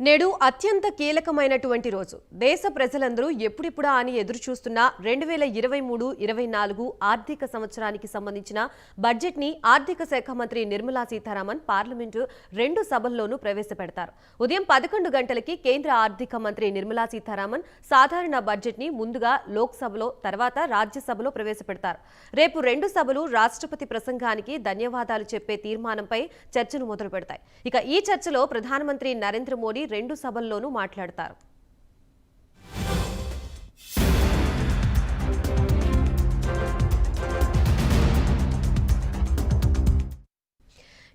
నేడు అత్యంత కీలకమైనటువంటి రోజు. దేశ ప్రజలందరూ ఎప్పుడిప్పుడా అని ఎదురు చూస్తున్న 2023-24 ఆర్థిక సంవత్సరానికి సంబంధించిన బడ్జెట్ ని ఆర్థిక శాఖ మంత్రి నిర్మలా సీతారామన్ పార్లమెంటు రెండు సభల్లోనూ ప్రవేశపెడతారు. ఉదయం 11 గంటలకి కేంద్ర ఆర్థిక మంత్రి నిర్మలా సీతారామన్ సాధారణ బడ్జెట్ ని ముందుగా లోక్సభలో తర్వాత రాజ్యసభలో ప్రవేశపెడతారు. రేపు రెండు సభలు రాష్ట్రపతి ప్రసంగానికి ధన్యవాదాలు చెప్పే తీర్మానంపై చర్చను మొదలు పెడతాయి. ఇక ఈ చర్చలో ప్రధానమంత్రి నరేంద్ర మోడీ రెండు సభల్లోనూ మాట్లాడతారు.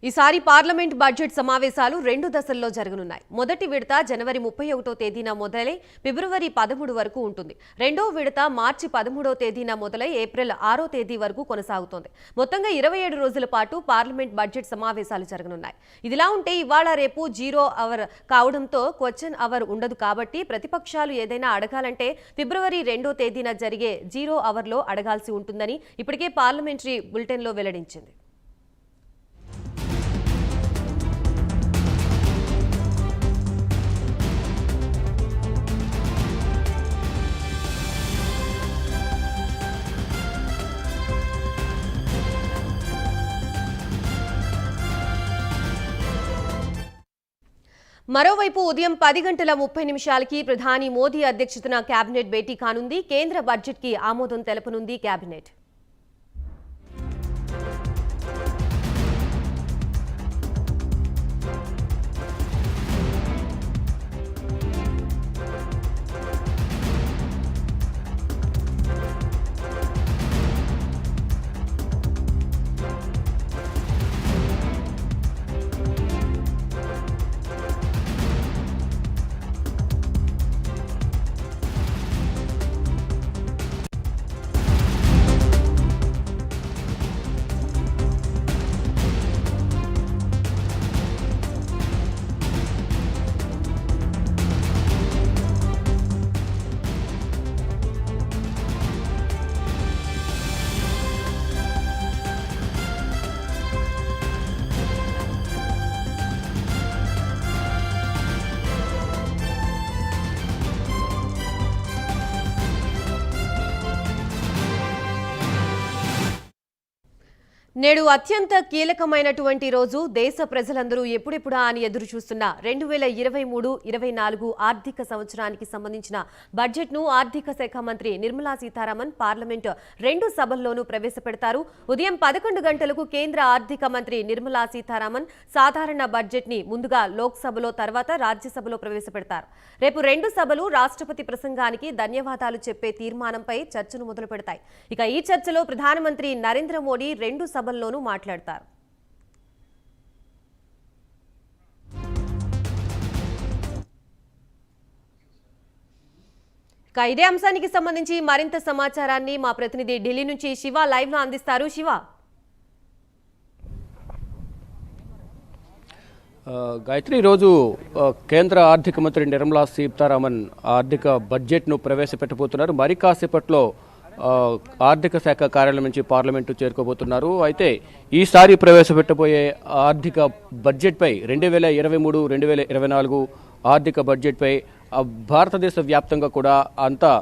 ఈసారి పార్లమెంట్ బడ్జెట్ సమావేశాలు రెండు దశల్లో జరగనున్నాయి. మొదటి విడత జనవరి 31వ తేదీన మొదలై ఫిబ్రవరి 13 వరకు ఉంటుంది. రెండో విడత మార్చి 13వ తేదీన మొదలై ఏప్రిల్ 6వ తేదీ వరకు కొనసాగుతోంది. మొత్తంగా 27 రోజుల పాటు పార్లమెంట్ బడ్జెట్ సమావేశాలు జరగనున్నాయి. ఇదిలా ఉంటే ఇవాళ రేపు 0 అవర్ కావడంతో క్వశ్చన్ అవర్ ఉండదు. కాబట్టి ప్రతిపక్షాలు ఏదైనా అడగాలంటే ఫిబ్రవరి 2వ తేదీన జరిగే 0 అవర్లో అడగాల్సి ఉంటుందని ఇప్పటికే పార్లమెంటరీ బులెటిన్లో వెల్లడించింది. మరోవైపు ఉదయం 10:30 ప్రధాని మోదీ అధ్యక్షతన కేబినెట్ భేటీ కానుంది. కేంద్ర బడ్జెట్ కి ఆమోదం తెలపనుంది కేబినెట్. నేడు అత్యంత కీలకమైనటువంటి రోజు. దేశ ప్రజలందరూ ఎప్పుడెప్పుడా అని ఎదురు చూస్తున్న 2023-24 ఆర్థిక సంవత్సరానికి సంబంధించిన బడ్జెట్ ను ఆర్థిక శాఖ మంత్రి నిర్మలా సీతారామన్ పార్లమెంట్ రెండు సభల్లోనూ ప్రవేశపెడతారు. ఉదయం 11 గంటలకు కేంద్ర ఆర్థిక మంత్రి నిర్మలా సీతారామన్ సాధారణ బడ్జెట్ ని ముందుగా లోక్సభలో తర్వాత రాజ్యసభలో ప్రవేశపెడతారు. రేపు రెండు సభలు రాష్ట్రపతి ప్రసంగానికి ధన్యవాదాలు చెప్పే తీర్మానంపై చర్చను మొదలు పెడతాయి. ఇక ఈ చర్చలో ప్రధానమంత్రి నరేంద్ర మోడీ రెండు సభల్లోనూ మాట్లాడతారు. ఇదే అంశానికి సంబంధించి మరింత సమాచారాన్ని మా ప్రతినిధి ఢిల్లీ నుంచి శివ లైవ్ లో అందిస్తారు. శివ, గాయత్రి, ఈరోజు కేంద్ర ఆర్థిక మంత్రి నిర్మలా సీతారామన్ ఆర్థిక బడ్జెట్ను ప్రవేశపెట్టబోతున్నారు. మరి కాసేపట్లో ఆర్థిక శాఖ కార్యాలయం నుంచి పార్లమెంటు చేరుకోబోతున్నారు. అయితే ఈసారి ప్రవేశపెట్టబోయే ఆర్థిక బడ్జెట్పై 2023-2024 ఆర్థిక బడ్జెట్పై భారతదేశ వ్యాప్తంగా కూడా అంతా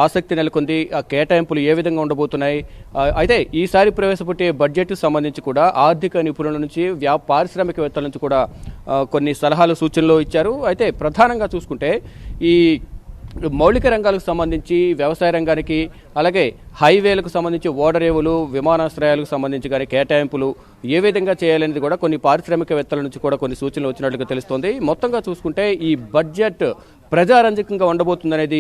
ఆసక్తి నెలకొంది. ఆ కేటాయింపులు ఏ విధంగా ఉండబోతున్నాయి? అయితే ఈసారి ప్రవేశపెట్టే బడ్జెట్ సంబంధించి కూడా ఆర్థిక నిపుణుల నుంచి పారిశ్రామికవేత్తల నుంచి కూడా కొన్ని సలహాలు సూచనలు ఇచ్చారు. అయితే ప్రధానంగా చూసుకుంటే ఈ మౌలిక రంగాలకు సంబంధించి వ్యవసాయ రంగానికి, అలాగే హైవేలకు సంబంధించి ఓడరేవులు, విమానాశ్రయాలకు సంబంధించి కానీ కేటాయింపులు ఏ విధంగా చేయాలనేది కూడా కొన్ని పారిశ్రామికవేత్తల నుంచి కూడా కొన్ని సూచనలు వచ్చినట్లుగా తెలుస్తోంది. మొత్తంగా చూసుకుంటే ఈ బడ్జెట్ ప్రజారంజకంగా ఉండబోతుందనేది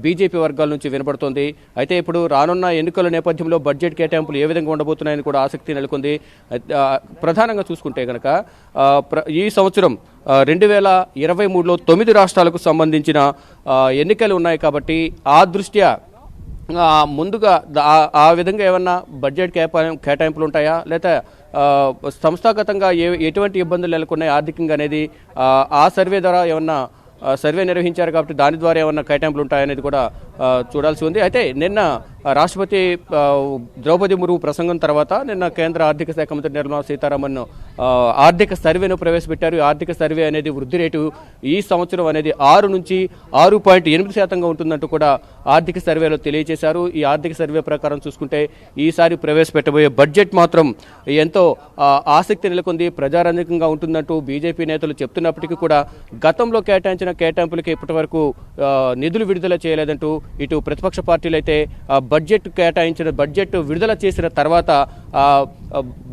బీజేపీ వర్గాల నుంచి వినపడుతోంది. అయితే ఇప్పుడు రానున్న ఎన్నికల నేపథ్యంలో బడ్జెట్ కేటాయింపులు ఏ విధంగా ఉండబోతున్నాయని కూడా ఆసక్తి నెలకొంది. ప్రధానంగా చూసుకుంటే కనుక ఈ సంవత్సరం 2023లో 9 రాష్ట్రాలకు సంబంధించిన ఎన్నికలు ఉన్నాయి. కాబట్టి ఆ దృష్ట్యా ముందుగా ఆ విధంగా ఏమన్నా బడ్జెట్ కేటాయింపులు ఉంటాయా, లేదా సంస్థాగతంగా ఎటువంటి ఇబ్బందులు నెలకొన్నాయి ఆర్థికంగా అనేది ఆ సర్వే ద్వారా ఏమన్నా సర్వే నిర్వహించారు. కాబట్టి దాని ద్వారా ఏమన్నా కేటాయింపులు ఉంటాయనేది కూడా చూడాల్సి ఉంది. అయితే నిన్న రాష్ట్రపతి ద్రౌపది ముర్ము ప్రసంగం తర్వాత నిన్న కేంద్ర ఆర్థిక శాఖ మంత్రి నిర్మలా సీతారామన్ ఆర్థిక సర్వేను ప్రవేశపెట్టారు. ఈ ఆర్థిక సర్వే అనేది వృద్ధి రేటు ఈ సంవత్సరం అనేది 6 నుంచి 6.8% ఉంటుందంటూ కూడా ఆర్థిక సర్వేలో తెలియజేశారు. ఈ ఆర్థిక సర్వే ప్రకారం చూసుకుంటే ఈసారి ప్రవేశపెట్టబోయే బడ్జెట్ మాత్రం ఎంతో ఆసక్తి నెలకొంది, ప్రజారంజకంగా ఉంటుందంటూ బీజేపీ నేతలు చెప్తున్నప్పటికీ కూడా గతంలో కేటాయించిన కేటాయింపులకి ఇప్పటి వరకు నిధులు విడుదల చేయలేదంటూ ఇటు ప్రతిపక్ష పార్టీలు అయితే బడ్జెట్ విడుదల చేసిన తర్వాత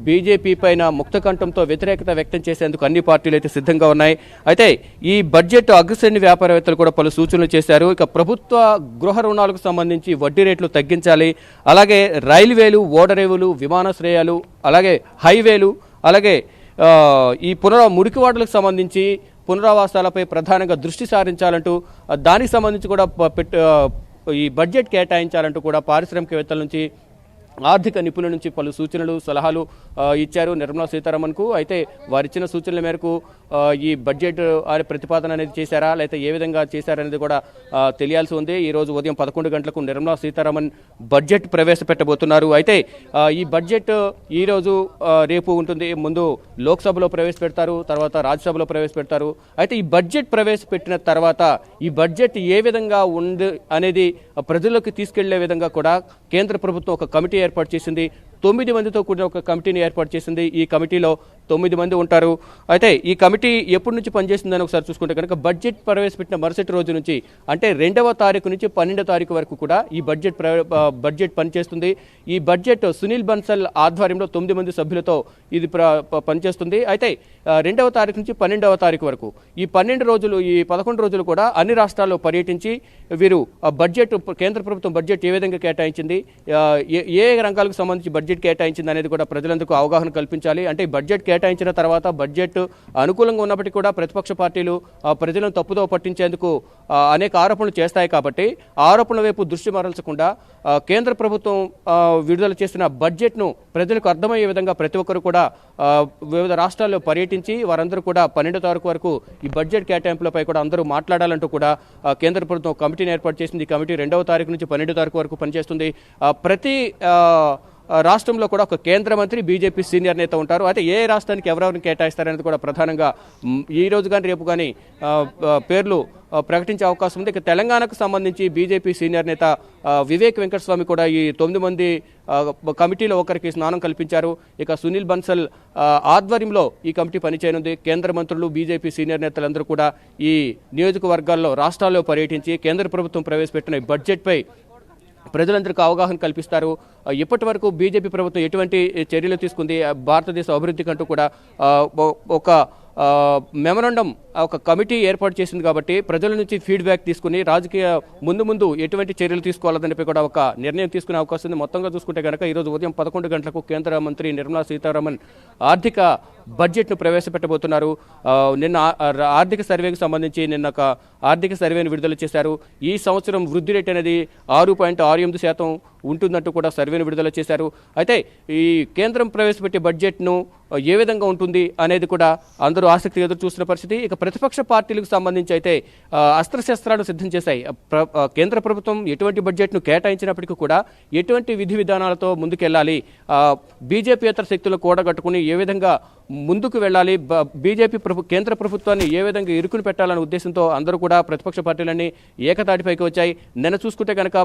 బీజేపీ పైన ముక్తకంఠంతో వ్యతిరేకత వ్యక్తం చేసేందుకు అన్ని పార్టీలు అయితే సిద్ధంగా ఉన్నాయి. అయితే ఈ బడ్జెట్ అగ్రశ్రేణి వ్యాపారవేత్తలు కూడా పలు సూచనలు చేశారు. ఇక ప్రభుత్వ గృహ రుణాలకు సంబంధించి వడ్డీ రేట్లు తగ్గించాలి, అలాగే రైల్వేలు, ఓడరేవులు, విమానాశ్రయాలు, అలాగే హైవేలు, అలాగే ఈ మురికివాడలకు సంబంధించి పునరావాసాలపై ప్రధానంగా దృష్టి సారించాలంటూ దానికి సంబంధించి కూడా ఈ బడ్జెట్ కేటాయించాలంటూ కూడా పారిశ్రామికవేత్తల నుంచి, ఆర్థిక నిపుణుల నుంచి పలు సూచనలు, సలహాలు ఇచ్చారు నిర్మలా సీతారామన్కు. అయితే వారిచ్చిన సూచనల మేరకు ఈ బడ్జెట్ ప్రతిపాదన అనేది చేశారా, లేకపోతే ఏ విధంగా చేశారనేది కూడా తెలియాల్సి ఉంది. ఈరోజు ఉదయం 11 గంటలకు నిర్మలా సీతారామన్ బడ్జెట్ ప్రవేశపెట్టబోతున్నారు. అయితే ఈ బడ్జెట్ ఈరోజు రేపు ఉంటుంది. ముందు లోక్సభలో ప్రవేశపెడతారు, తర్వాత రాజ్యసభలో ప్రవేశపెడతారు. అయితే ఈ బడ్జెట్ ప్రవేశపెట్టిన తర్వాత ఈ బడ్జెట్ ఏ విధంగా ఉంది అనేది ప్రజల్లోకి తీసుకెళ్లే విధంగా కూడా కేంద్ర ప్రభుత్వం ఒక కమిటీ ఏర్పాటు చేసింది. 9 మందితో కూడిన ఒక కమిటీని ఏర్పాటు చేసింది. ఈ కమిటీలో 9 మంది ఉంటారు. అయితే ఈ కమిటీ ఎప్పటి నుంచి పనిచేస్తుందని ఒకసారి చూసుకుంటే కనుక బడ్జెట్ ప్రవేశపెట్టిన మరుసటి రోజు నుంచి, అంటే 2వ తారీఖు నుంచి 12వ తారీఖు వరకు కూడా ఈ బడ్జెట్ పనిచేస్తుంది. ఈ బడ్జెట్ సునీల్ బన్సల్ ఆధ్వర్యంలో 9 మంది సభ్యులతో ఇది పనిచేస్తుంది. అయితే 2వ తారీఖు నుంచి 12వ తారీఖు వరకు ఈ 11 రోజులు కూడా అన్ని రాష్ట్రాల్లో పర్యటించి వీరు కేంద్ర ప్రభుత్వం బడ్జెట్ ఏ విధంగా కేటాయించింది, ఏ రంగాలకు సంబంధించి బడ్జెట్ కేటాయించింది అనేది కూడా ప్రజలందుకు అవగాహన కల్పించాలి. అంటే బడ్జెట్ కేటాయించిన తర్వాత బడ్జెట్ అనుకూలంగా ఉన్నప్పటికీ కూడా ప్రతిపక్ష పార్టీలు ప్రజలను తప్పుదో పట్టించేందుకు అనేక ఆరోపణలు చేస్తాయి. కాబట్టి ఆరోపణల వైపు దృష్టి మరల్చకుండా కేంద్ర ప్రభుత్వం విడుదల చేసిన బడ్జెట్ను ప్రజలకు అర్థమయ్యే విధంగా ప్రతి ఒక్కరు కూడా వివిధ రాష్ట్రాల్లో పర్యటించి వారందరూ కూడా 12వ తారీఖు వరకు ఈ బడ్జెట్ కేటాయింపులపై కూడా అందరూ మాట్లాడాలంటూ కూడా కేంద్ర ప్రభుత్వం కమిటీని ఏర్పాటు చేసింది. ఈ కమిటీ 2వ తారీఖు నుంచి 12వ తారీఖు వరకు పనిచేస్తుంది. ప్రతి రాష్ట్రంలో కూడా ఒక కేంద్ర మంత్రి, బీజేపీ సీనియర్ నేత ఉంటారు. అయితే ఏ రాష్ట్రానికి ఎవరెవరిని కేటాయిస్తారనేది కూడా ప్రధానంగా ఈ రోజు కానీ రేపు కానీ పేర్లు ప్రకటించే అవకాశం ఉంది. ఇక తెలంగాణకు సంబంధించి బీజేపీ సీనియర్ నేత వివేక్ వెంకటస్వామి కూడా ఈ 9 మంది కమిటీలో ఒకరికి స్నానం కల్పించారు. ఇక సునీల్ బన్సల్ ఆధ్వర్యంలో ఈ కమిటీ పనిచేయనుంది. కేంద్ర మంత్రులు, బీజేపీ సీనియర్ నేతలందరూ కూడా ఈ నియోజకవర్గాల్లో, రాష్ట్రాల్లో పర్యటించి కేంద్ర ప్రభుత్వం ప్రవేశపెట్టిన బడ్జెట్పై ప్రజలందరికీ అవగాహన కల్పిస్తారు. ఇప్పటి వరకు బీజేపీ ప్రభుత్వం ఎటువంటి చర్యలు తీసుకుంది, భారతదేశ అభివృద్ధికి అంటూ కూడా ఒక మెమరాండం, ఒక కమిటీ ఏర్పాటు చేసింది. కాబట్టి ప్రజల నుంచి ఫీడ్బ్యాక్ తీసుకుని రాజకీయ ముందు ఎటువంటి చర్యలు తీసుకోవాలనిపై కూడా ఒక నిర్ణయం తీసుకునే అవకాశం ఉంది. మొత్తంగా చూసుకుంటే కనుక ఈరోజు ఉదయం 11 గంటలకు కేంద్ర మంత్రి నిర్మలా సీతారామన్ ఆర్థిక బడ్జెట్ను ప్రవేశపెట్టబోతున్నారు. నిన్న ఆర్థిక సర్వేకి సంబంధించి నిన్న ఒక ఆర్థిక సర్వేను విడుదల చేశారు. ఈ సంవత్సరం వృద్ధి రేటు అనేది 6.68% ఉంటుందంటూ కూడా సర్వేను విడుదల చేశారు. అయితే ఈ కేంద్రం ప్రవేశపెట్టే బడ్జెట్ను ఏ విధంగా ఉంటుంది అనేది కూడా అందరూ ఆసక్తిగా ఎదురు చూస్తున్న పరిస్థితి. ఇక ప్రతిపక్ష పార్టీలకు సంబంధించి అయితే అస్త్రశస్త్రాలు సిద్ధం చేశాయి. కేంద్ర ప్రభుత్వం ఎటువంటి బడ్జెట్ను కేటాయించినప్పటికీ కూడా ఎటువంటి విధి విధానాలతో ముందుకెళ్లాలి, బీజేపీయేతర శక్తులను కూడగట్టుకుని ఏ విధంగా ముందుకు వెళ్ళాలి, బీజేపీ కేంద్ర ప్రభుత్వాన్ని ఏ విధంగా ఇరుకుని పెట్టాలనే ఉద్దేశంతో అందరూ కూడా ప్రతిపక్ష పార్టీలన్నీ ఏకతాటిపైకి వచ్చాయి. నిన్న చూసుకుంటే కనుక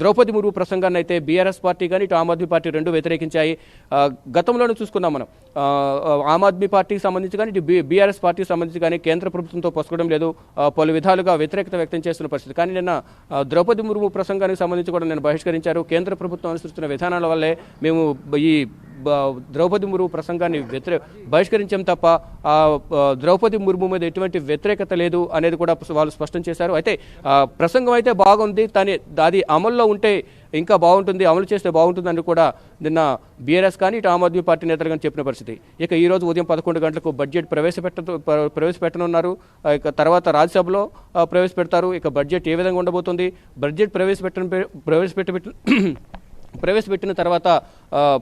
ద్రౌపది ముర్ము ప్రసంగాన్ని అయితే బీఆర్ఎస్ పార్టీ కానీ ఇటు ఆమ్ ఆద్మీ పార్టీ రెండు వ్యతిరేకించాయి. గతంలోనే చూసుకున్నాం మనం, ఆమ్ ఆద్మీ పార్టీకి సంబంధించి కానీ ఇటు బీఆర్ఎస్ పార్టీకి సంబంధించి కానీ కేంద్ర ప్రభుత్వంతో పొసగడం లేదు, పలు విధాలుగా వ్యతిరేకత వ్యక్తం చేస్తున్న పరిస్థితి. కానీ నిన్న ద్రౌపది ముర్ము ప్రసంగానికి సంబంధించి కూడా నేను బహిష్కరించారు. కేంద్ర ప్రభుత్వం అనుసరిస్తున్న విధానాల వల్లే మేము ఈ ద్రౌపది ముర్ము ప్రసంగాన్ని బహిష్కరించాం తప్ప ద్రౌపది ముర్ము మీద ఎటువంటి వ్యతిరేకత లేదు అనేది కూడా వాళ్ళు స్పష్టం చేశారు. అయితే ప్రసంగం అయితే బాగుంది, కానీ అది అమల్లో ఉంటే ఇంకా బాగుంటుంది, అమలు చేస్తే బాగుంటుందని కూడా నిన్న బీఆర్ఎస్ కానీ ఇటు ఆమ్ ఆద్మీ పార్టీ నేతలు కానీ చెప్పిన పరిస్థితి. ఇక ఈ రోజు ఉదయం 11 గంటలకు బడ్జెట్ ప్రవేశపెట్టనున్నారు. ఇక తర్వాత రాజ్యసభలో ప్రవేశపెడతారు. ఇక బడ్జెట్ ఏ విధంగా ఉండబోతుంది, బడ్జెట్ ప్రవేశపెట్టిన తర్వాత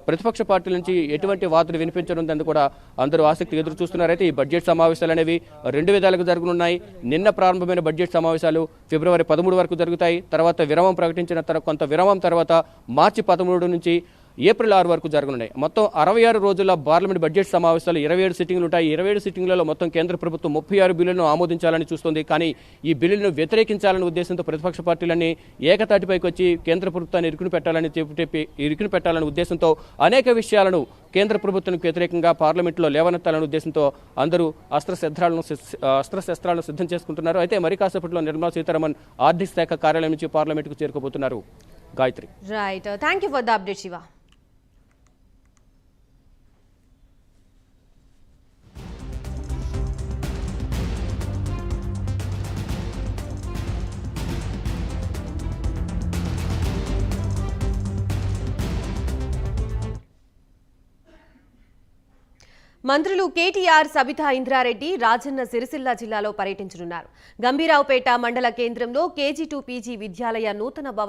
ప్రతిపక్ష పార్టీల నుంచి ఎటువంటి వార్తలు వినిపించనుందని కూడా అందరూ ఆసక్తి ఎదురు చూస్తున్నారు. అయితే ఈ బడ్జెట్ సమావేశాలు అనేవి 2 విధాలుగా జరగనున్నాయి. నిన్న ప్రారంభమైన బడ్జెట్ సమావేశాలు ఫిబ్రవరి 13 వరకు జరుగుతాయి. తర్వాత విరామం ప్రకటించిన కొంత విరామం తర్వాత మార్చి 13 నుంచి ఏప్రిల్ 6 వరకు జరగనున్నాయి. మొత్తం 66 రోజుల పార్లమెంట్ బడ్జెట్ సమావేశాలు 27 సిట్టింగ్లు ఉంటాయి. 27 సిట్టింగ్లలో మొత్తం కేంద్ర ప్రభుత్వం 36 బిల్లులను ఆమోదించాలని చూస్తుంది. కానీ ఈ బిల్లులను వ్యతిరేకించాలనే ఉద్దేశంతో ప్రతిపక్ష పార్టీలన్నీ ఏకతాటిపైకి వచ్చి కేంద్ర ప్రభుత్వాన్ని ఇరుకుని పెట్టాలనే ఉద్దేశంతో అనేక విషయాలను కేంద్ర ప్రభుత్వానికి వ్యతిరేకంగా పార్లమెంట్లో లేవనెత్తాలనే ఉద్దేశంతో అందరూ అస్త్రశస్త్రాలను సిద్ధం చేసుకుంటున్నారు. అయితే మరి కాసేపట్లో నిర్మలా సీతారామన్ ఆర్థిక శాఖ కార్యాలయం నుంచి పార్లమెంట్కు చేరుకోబోతున్నారు. Gayatri. Right, thank you for the update Shiva. మంత్రులు కేటీఆర్, సబితా ఇంద్రారెడ్డి రాజన్న సిరిసిల్ల జిల్లాలో పర్యటించనున్నారు. గంభీరావుపేట మండల కేంద్రంలో KG2 PG విద్యాలయ నూతన భవన